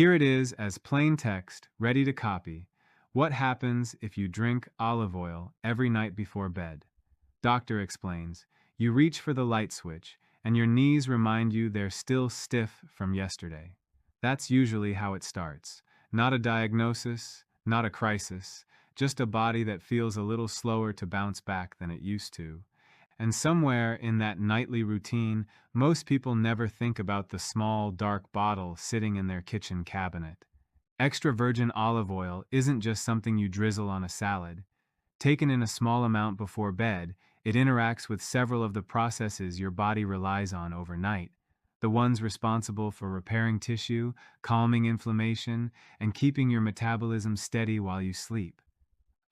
Here it is as plain text, ready to copy. What happens if you drink olive oil every night before bed? Doctor explains. You reach for the light switch, and your knees remind you they're still stiff from yesterday. That's usually how it starts. Not a diagnosis, not a crisis, just a body that feels a little slower to bounce back than it used to. And somewhere in that nightly routine, most people never think about the small, dark bottle sitting in their kitchen cabinet. Extra virgin olive oil isn't just something you drizzle on a salad. Taken in a small amount before bed, it interacts with several of the processes your body relies on overnight. The ones responsible for repairing tissue, calming inflammation, and keeping your metabolism steady while you sleep.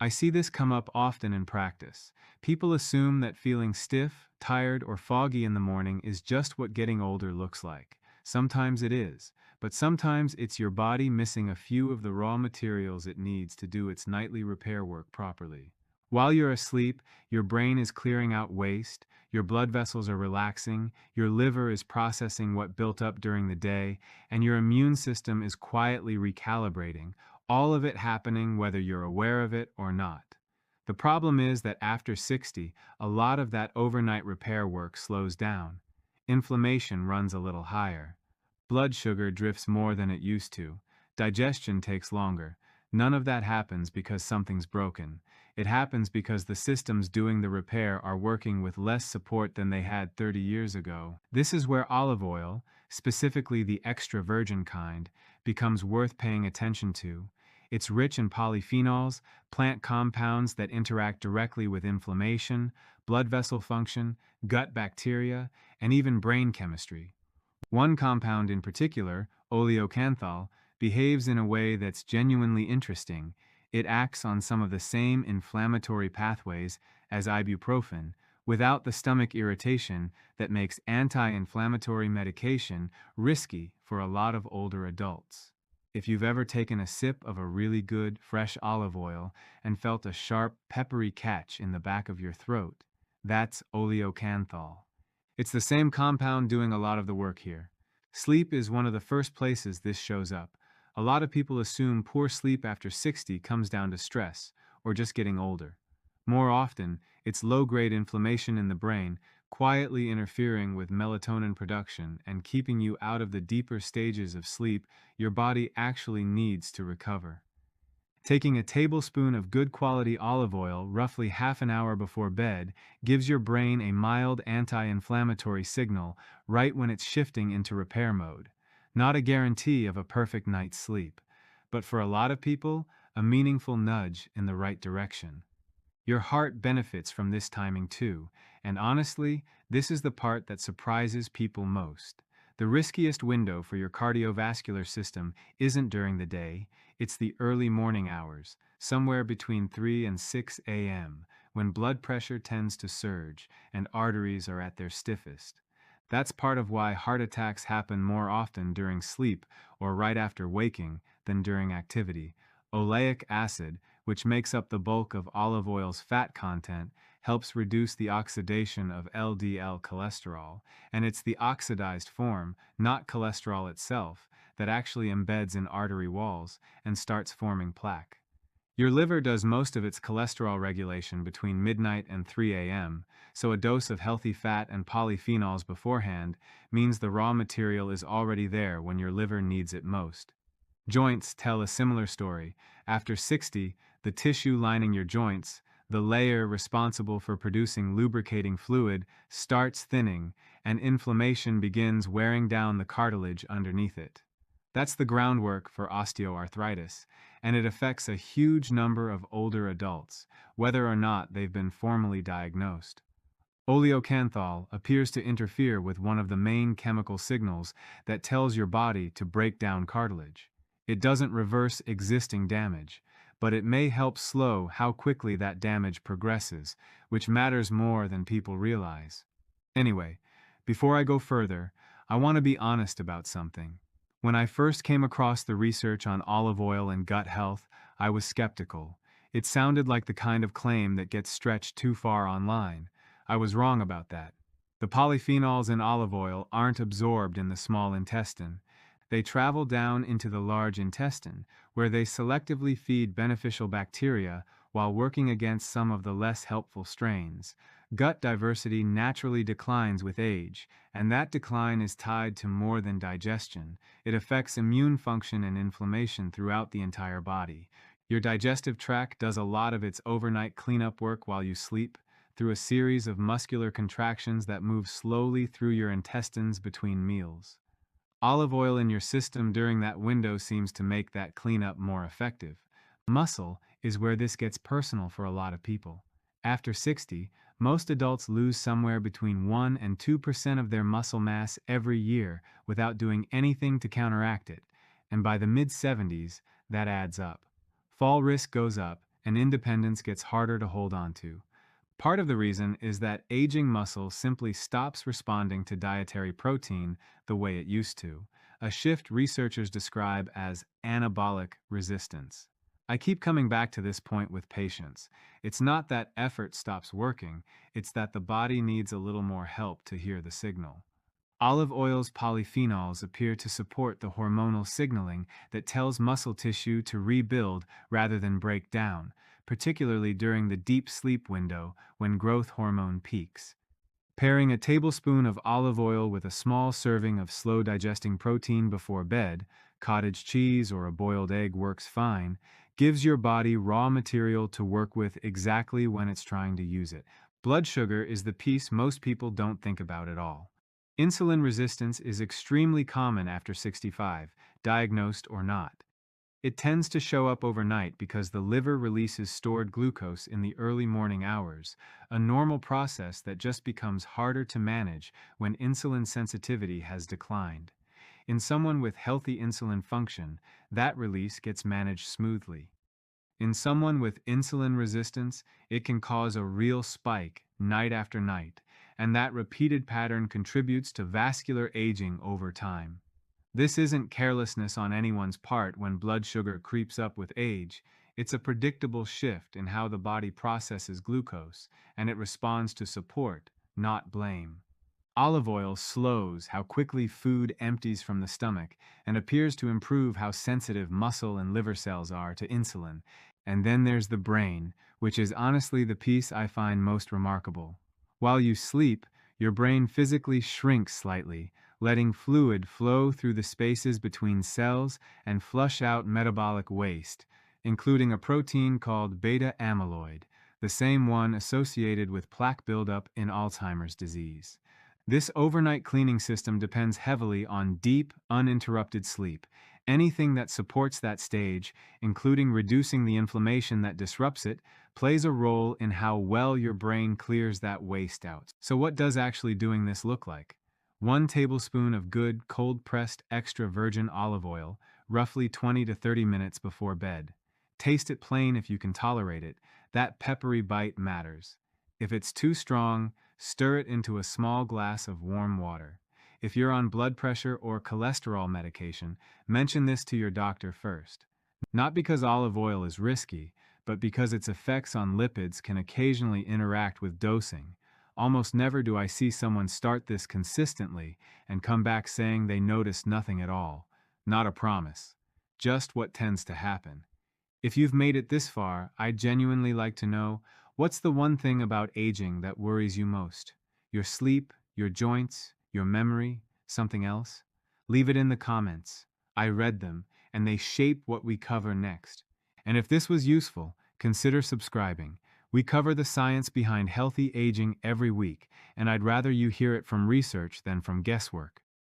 I see this come up often in practice. People assume that feeling stiff, tired, or foggy in the morning is just what getting older looks like. Sometimes it is, but sometimes it's your body missing a few of the raw materials it needs to do its nightly repair work properly. While you're asleep, your brain is clearing out waste, your blood vessels are relaxing, your liver is processing what built up during the day, and your immune system is quietly recalibrating, all of it happening whether you're aware of it or not. The problem is that after 60, a lot of that overnight repair work slows down. Inflammation runs a little higher. Blood sugar drifts more than it used to. Digestion takes longer. None of that happens because something's broken. It happens because the systems doing the repair are working with less support than they had 30 years ago. This is where olive oil, specifically the extra virgin kind, becomes worth paying attention to. It's rich in polyphenols, plant compounds that interact directly with inflammation, blood vessel function, gut bacteria, and even brain chemistry. One compound in particular, oleocanthal, behaves in a way that's genuinely interesting. It acts on some of the same inflammatory pathways as ibuprofen, without the stomach irritation that makes anti-inflammatory medication risky for a lot of older adults. If you've ever taken a sip of a really good, fresh olive oil and felt a sharp, peppery catch in the back of your throat, that's oleocanthal. It's the same compound doing a lot of the work here. Sleep is one of the first places this shows up. A lot of people assume poor sleep after 60 comes down to stress, or just getting older. More often, it's low-grade inflammation in the brain, quietly interfering with melatonin production and keeping you out of the deeper stages of sleep your body actually needs to recover. Taking a tablespoon of good quality olive oil roughly half an hour before bed gives your brain a mild anti-inflammatory signal right when it's shifting into repair mode. Not a guarantee of a perfect night's sleep, but for a lot of people, a meaningful nudge in the right direction. Your heart benefits from this timing too, and honestly, this is the part that surprises people most. The riskiest window for your cardiovascular system isn't during the day, it's the early morning hours, somewhere between 3 and 6 a.m., when blood pressure tends to surge and arteries are at their stiffest. That's part of why heart attacks happen more often during sleep or right after waking than during activity. Oleic acid, which makes up the bulk of olive oil's fat content, helps reduce the oxidation of LDL cholesterol, and it's the oxidized form, not cholesterol itself, that actually embeds in artery walls and starts forming plaque. Your liver does most of its cholesterol regulation between midnight and 3 a.m., so a dose of healthy fat and polyphenols beforehand means the raw material is already there when your liver needs it most. Joints tell a similar story. After 60, the tissue lining your joints, the layer responsible for producing lubricating fluid, starts thinning, and inflammation begins wearing down the cartilage underneath it. That's the groundwork for osteoarthritis, and it affects a huge number of older adults, whether or not they've been formally diagnosed. Oleocanthal appears to interfere with one of the main chemical signals that tells your body to break down cartilage. It doesn't reverse existing damage, but it may help slow how quickly that damage progresses, which matters more than people realize. Anyway, before I go further, I want to be honest about something. When I first came across the research on olive oil and gut health, I was skeptical. It sounded like the kind of claim that gets stretched too far online. I was wrong about that. The polyphenols in olive oil aren't absorbed in the small intestine. They travel down into the large intestine, where they selectively feed beneficial bacteria while working against some of the less helpful strains. Gut diversity naturally declines with age, and that decline is tied to more than digestion. It affects immune function and inflammation throughout the entire body. Your digestive tract does a lot of its overnight cleanup work while you sleep, through a series of muscular contractions that move slowly through your intestines between meals. Olive oil in your system during that window seems to make that cleanup more effective. Muscle is where this gets personal for a lot of people. After 60, most adults lose somewhere between 1 and 2% of their muscle mass every year without doing anything to counteract it, and by the mid-70s, that adds up. Fall risk goes up, and independence gets harder to hold on to. Part of the reason is that aging muscle simply stops responding to dietary protein the way it used to, a shift researchers describe as anabolic resistance. I keep coming back to this point with patients. It's not that effort stops working, it's that the body needs a little more help to hear the signal. Olive oil's polyphenols appear to support the hormonal signaling that tells muscle tissue to rebuild rather than break down, particularly during the deep sleep window when growth hormone peaks. Pairing a tablespoon of olive oil with a small serving of slow-digesting protein before bed, cottage cheese or a boiled egg works fine, gives your body raw material to work with exactly when it's trying to use it. Blood sugar is the piece most people don't think about at all. Insulin resistance is extremely common after 65, diagnosed or not. It tends to show up overnight because the liver releases stored glucose in the early morning hours, a normal process that just becomes harder to manage when insulin sensitivity has declined. In someone with healthy insulin function, that release gets managed smoothly. In someone with insulin resistance, it can cause a real spike night after night, and that repeated pattern contributes to vascular aging over time. This isn't carelessness on anyone's part when blood sugar creeps up with age. It's a predictable shift in how the body processes glucose, and it responds to support, not blame. Olive oil slows how quickly food empties from the stomach and appears to improve how sensitive muscle and liver cells are to insulin. And then there's the brain, which is honestly the piece I find most remarkable. While you sleep, your brain physically shrinks slightly, letting fluid flow through the spaces between cells and flush out metabolic waste, including a protein called beta amyloid, the same one associated with plaque buildup in Alzheimer's disease. This overnight cleaning system depends heavily on deep, uninterrupted sleep. Anything that supports that stage, including reducing the inflammation that disrupts it, plays a role in how well your brain clears that waste out. So what does actually doing this look like? 1 tablespoon of good, cold-pressed extra virgin olive oil, roughly 20 to 30 minutes before bed. Taste it plain if you can tolerate it. That peppery bite matters. If it's too strong, stir it into a small glass of warm water. If you're on blood pressure or cholesterol medication, mention this to your doctor first. Not because olive oil is risky, but because its effects on lipids can occasionally interact with dosing. Almost never do I see someone start this consistently and come back saying they noticed nothing at all. Not a promise. Just what tends to happen. If you've made it this far, I'd genuinely like to know, what's the one thing about aging that worries you most? Your sleep, your joints, your memory, something else? Leave it in the comments. I read them, and they shape what we cover next. And if this was useful, consider subscribing. We cover the science behind healthy aging every week, and I'd rather you hear it from research than from guesswork.